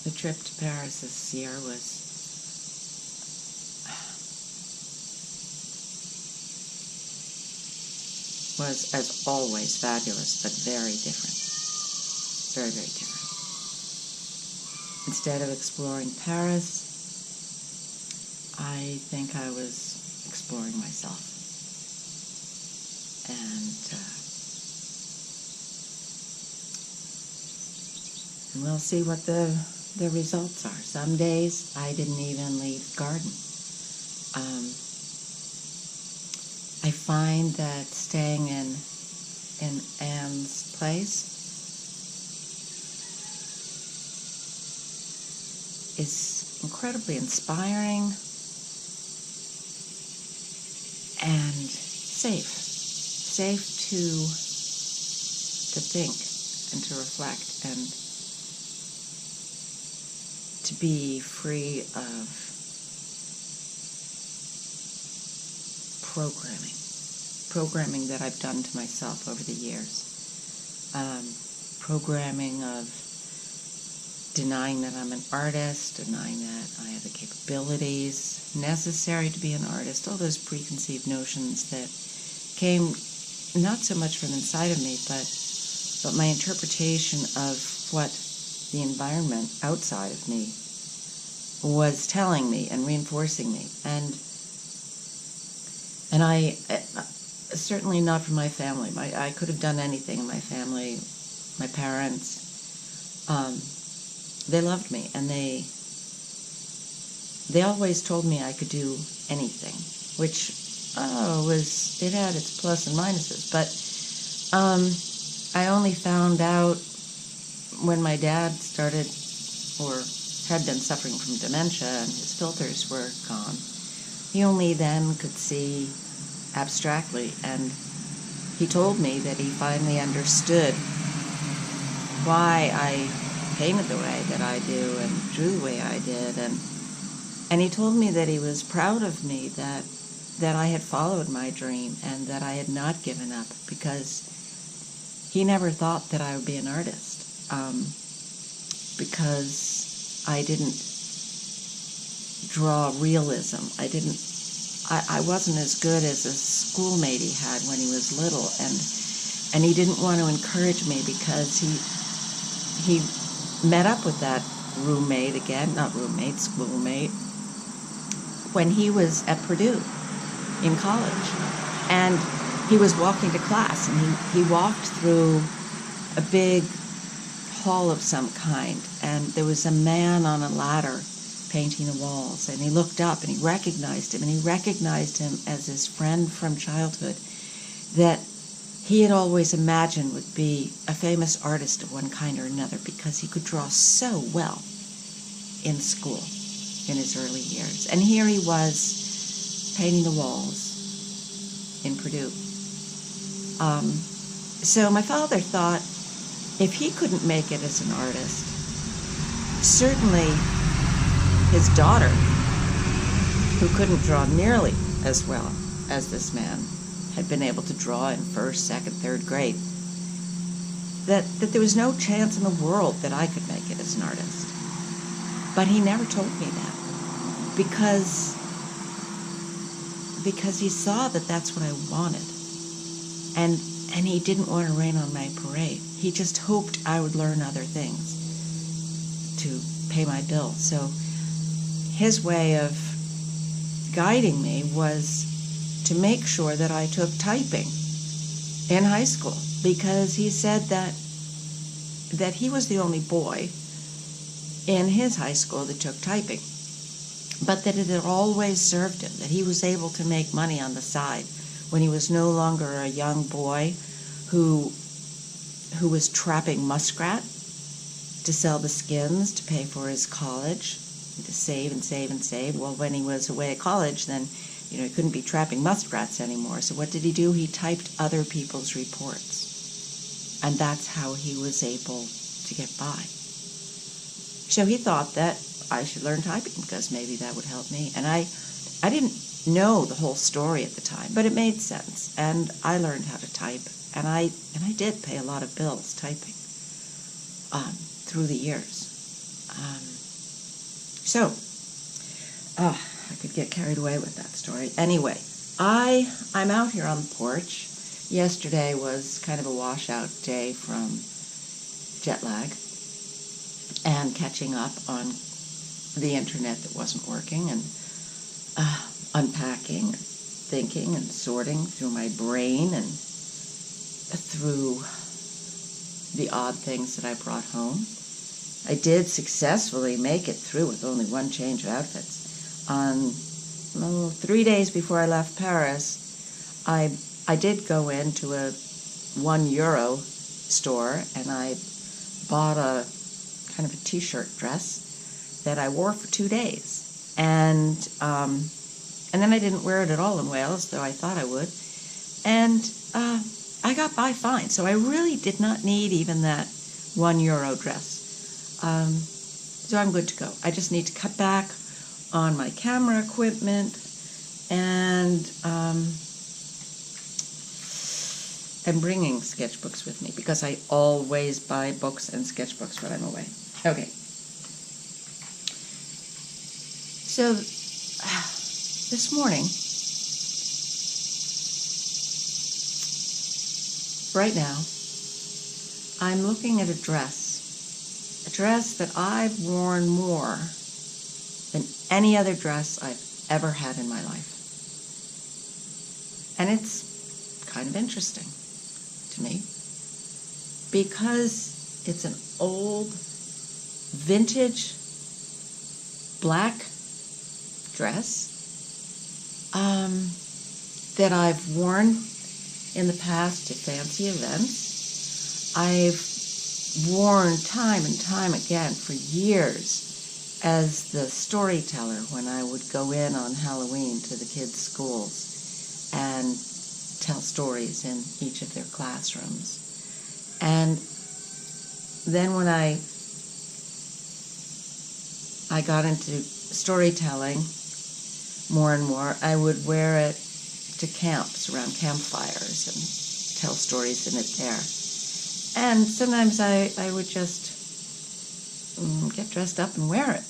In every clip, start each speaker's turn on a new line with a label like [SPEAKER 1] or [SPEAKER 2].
[SPEAKER 1] The trip to Paris this year was as always fabulous, but very different. Very, very different. Instead of exploring Paris, I think I was exploring myself. And we'll see what the results are. Some days I didn't even leave the garden. I find that staying in Anne's place is incredibly inspiring and safe to think and to reflect and to be free of programming that I've done to myself over the years. Programming of denying that I'm an artist, denying that I have the capabilities necessary to be an artist, all those preconceived notions that came not so much from inside of me, but my interpretation of what the environment outside of me was telling me and reinforcing me. And I certainly not from my family. I could have done anything in my family. My parents, they loved me, and they always told me I could do anything, which it had its plus and minuses. But I only found out when my dad started or had been suffering from dementia and his filters were gone. He only then could see abstractly, and he told me that he finally understood why I painted the way that I do and drew the way I did, and he told me that he was proud of me that I had followed my dream and that I had not given up, because he never thought that I would be an artist, because I didn't draw realism. I wasn't as good as a schoolmate he had when he was little, and he didn't want to encourage me because he met up with that roommate again, not roommate, schoolmate, when he was at Purdue in college, and he was walking to class, and he walked through a big hall of some kind, and there was a man on a ladder painting the walls, and he looked up and he recognized him as his friend from childhood that he had always imagined would be a famous artist of one kind or another, because he could draw so well in school in his early years. And here he was painting the walls in Purdue. So my father thought if he couldn't make it as an artist, certainly his daughter, who couldn't draw nearly as well as this man had been able to draw in first, second, third grade, that there was no chance in the world that I could make it as an artist. But he never told me that, because he saw that that's what I wanted, and he didn't want to rain on my parade. He just hoped I would learn other things to pay my bills. So his way of guiding me was to make sure that I took typing in high school, because he said that he was the only boy in his high school that took typing, but that it had always served him, that he was able to make money on the side when he was no longer a young boy who was trapping muskrat to sell the skins to pay for his college, to save and save and save. Well, when he was away at college, then he couldn't be trapping muskrats anymore. So what did he do? He typed other people's reports, and that's how he was able to get by. So he thought that I should learn typing, because maybe that would help me. And I didn't know the whole story at the time, but it made sense, and I learned how to type, and I did pay a lot of bills typing through the years. So, I could get carried away with that story. Anyway, I'm out here on the porch. Yesterday was kind of a washout day from jet lag and catching up on the internet that wasn't working, and unpacking, and thinking, and sorting through my brain and through the odd things that I brought home. I did successfully make it through with only one change of outfits. On 3 days before I left Paris, I did go into a €1 store, and I bought a kind of a t-shirt dress that I wore for 2 days. And then I didn't wear it at all in Wales, though I thought I would. And I got by fine. So I really did not need even that €1 dress. So I'm good to go. I just need to cut back on my camera equipment, and I'm bringing sketchbooks with me because I always buy books and sketchbooks when I'm away. Okay. So this morning, right now, I'm looking at a dress that I've worn more than any other dress I've ever had in my life. And it's kind of interesting to me because it's an old, vintage, black dress that I've worn in the past to fancy events. I've worn time and time again for years as the storyteller when I would go in on Halloween to the kids' schools and tell stories in each of their classrooms. And then when I got into storytelling more and more, I would wear it to camps, around campfires, and tell stories in it there. And sometimes I would just get dressed up and wear it.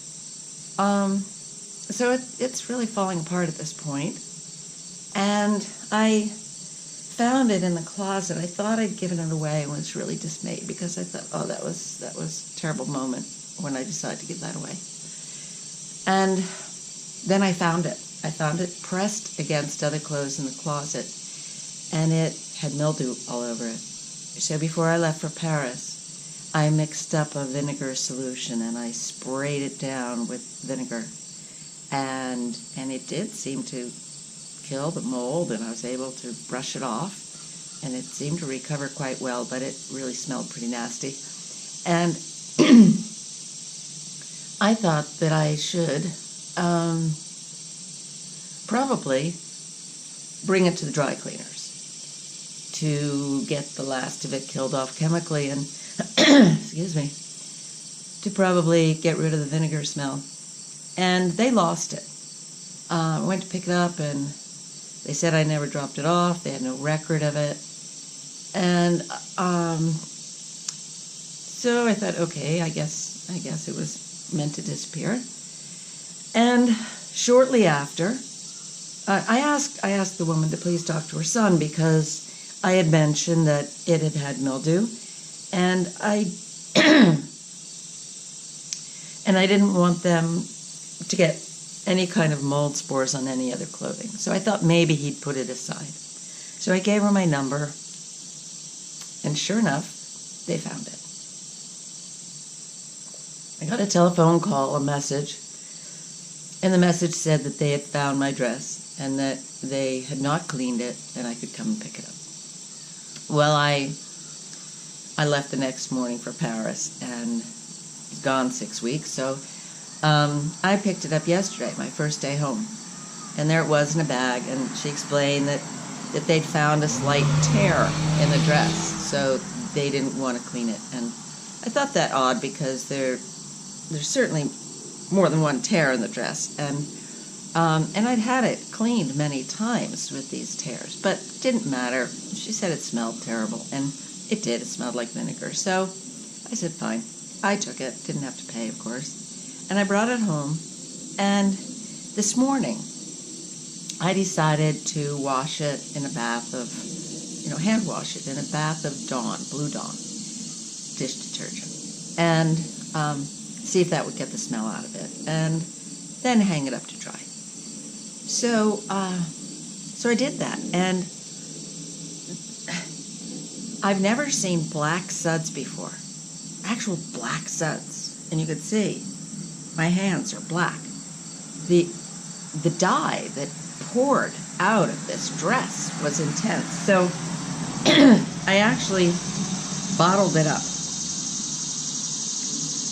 [SPEAKER 1] So it's really falling apart at this point. And I found it in the closet. I thought I'd given it away and was really dismayed because I thought, oh, that was a terrible moment when I decided to give that away. And then I found it. I found it pressed against other clothes in the closet, and it had mildew all over it. So before I left for Paris, I mixed up a vinegar solution and I sprayed it down with vinegar, and it did seem to kill the mold, and I was able to brush it off, and it seemed to recover quite well, but it really smelled pretty nasty. And I thought that I should probably bring it to the dry cleaners to get the last of it killed off chemically and, excuse me, to probably get rid of the vinegar smell. And they lost it. I went to pick it up, and they said I never dropped it off. They had no record of it. And so I thought, okay, I guess it was meant to disappear. And shortly after, I asked the woman to please talk to her son because I had mentioned that it had had mildew, and I didn't want them to get any kind of mold spores on any other clothing. So I thought maybe he'd put it aside. So I gave her my number, and sure enough, they found it. I got a telephone call, a message, and the message said that they had found my dress and that they had not cleaned it and I could come and pick it up. Well, I left the next morning for Paris and was gone 6 weeks, so I picked it up yesterday, my first day home. And there it was in a bag, and she explained that they'd found a slight tear in the dress, so they didn't want to clean it. And I thought that odd because there's certainly more than one tear in the dress, and I'd had it cleaned many times with these tears, but it didn't matter. She said it smelled terrible, and it did. It smelled like vinegar. So I said, fine. I took it, didn't have to pay, of course, and I brought it home, and this morning I decided to wash it in a bath of, hand wash it in a bath of Dawn, Blue Dawn dish detergent, and see if that would get the smell out of it, and then hang it up to dry. So I did that, and I've never seen black suds before, actual black suds, and you could see my hands are black. The dye that poured out of this dress was intense, so I actually bottled it up.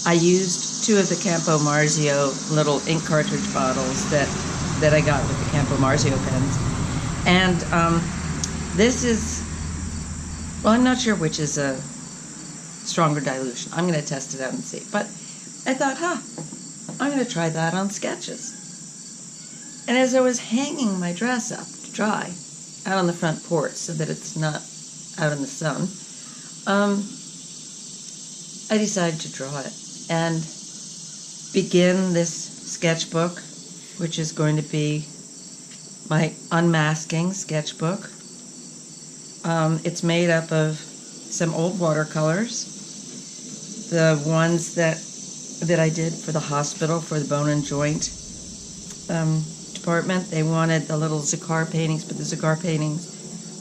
[SPEAKER 1] I used 2 of the Campo Marzio little ink cartridge bottles that I got with the Campo Marzio pens. And this is, well, I'm not sure which is a stronger dilution. I'm going to test it out and see. But I thought, I'm going to try that on sketches. And as I was hanging my dress up to dry out on the front porch so that it's not out in the sun, I decided to draw it and begin this sketchbook, which is going to be my unmasking sketchbook. It's made up of some old watercolors, the ones that I did for the hospital, for the bone and joint department. They wanted the little Zakar paintings, but the Zakar paintings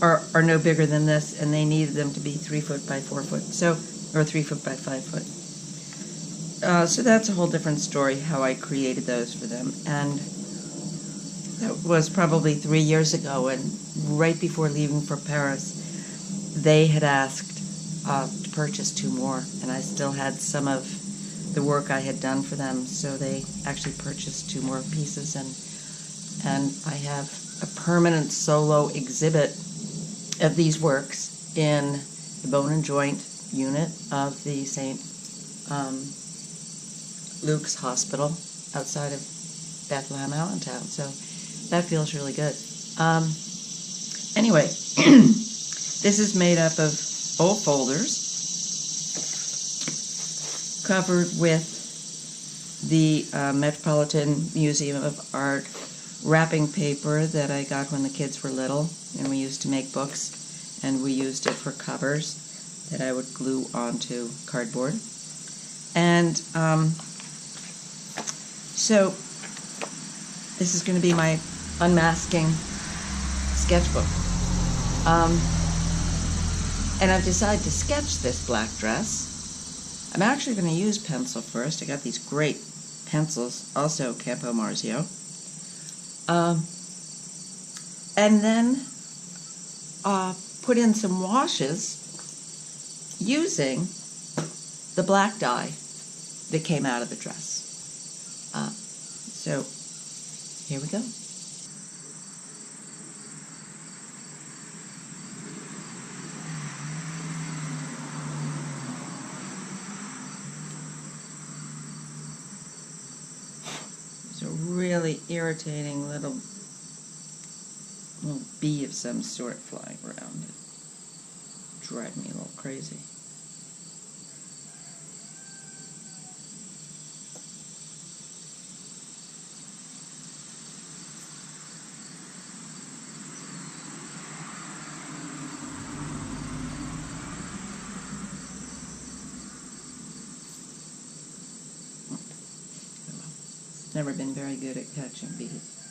[SPEAKER 1] are no bigger than this, and they needed them to be 3 foot by 4 foot, or 3 foot by 5 foot. So that's a whole different story, how I created those for them. And that was probably 3 years ago, and right before leaving for Paris, they had asked to purchase 2 more, and I still had some of the work I had done for them, so they actually purchased 2 more pieces, and I have a permanent solo exhibit of these works in the bone and joint unit of the St. Luke's Hospital outside of Bethlehem, Allentown. So that feels really good. Anyway, this is made up of old folders covered with the Metropolitan Museum of Art wrapping paper that I got when the kids were little, and we used to make books, and we used it for covers that I would glue onto cardboard. And so this is going to be my unmasking sketchbook. And I've decided to sketch this black dress. I'm actually going to use pencil first. I got these great pencils, also Campo Marzio. And then put in some washes using the black dye that came out of the dress. So here we go. There's a really irritating little bee of some sort flying around. It drives me a little crazy. Never been very good at catching bees.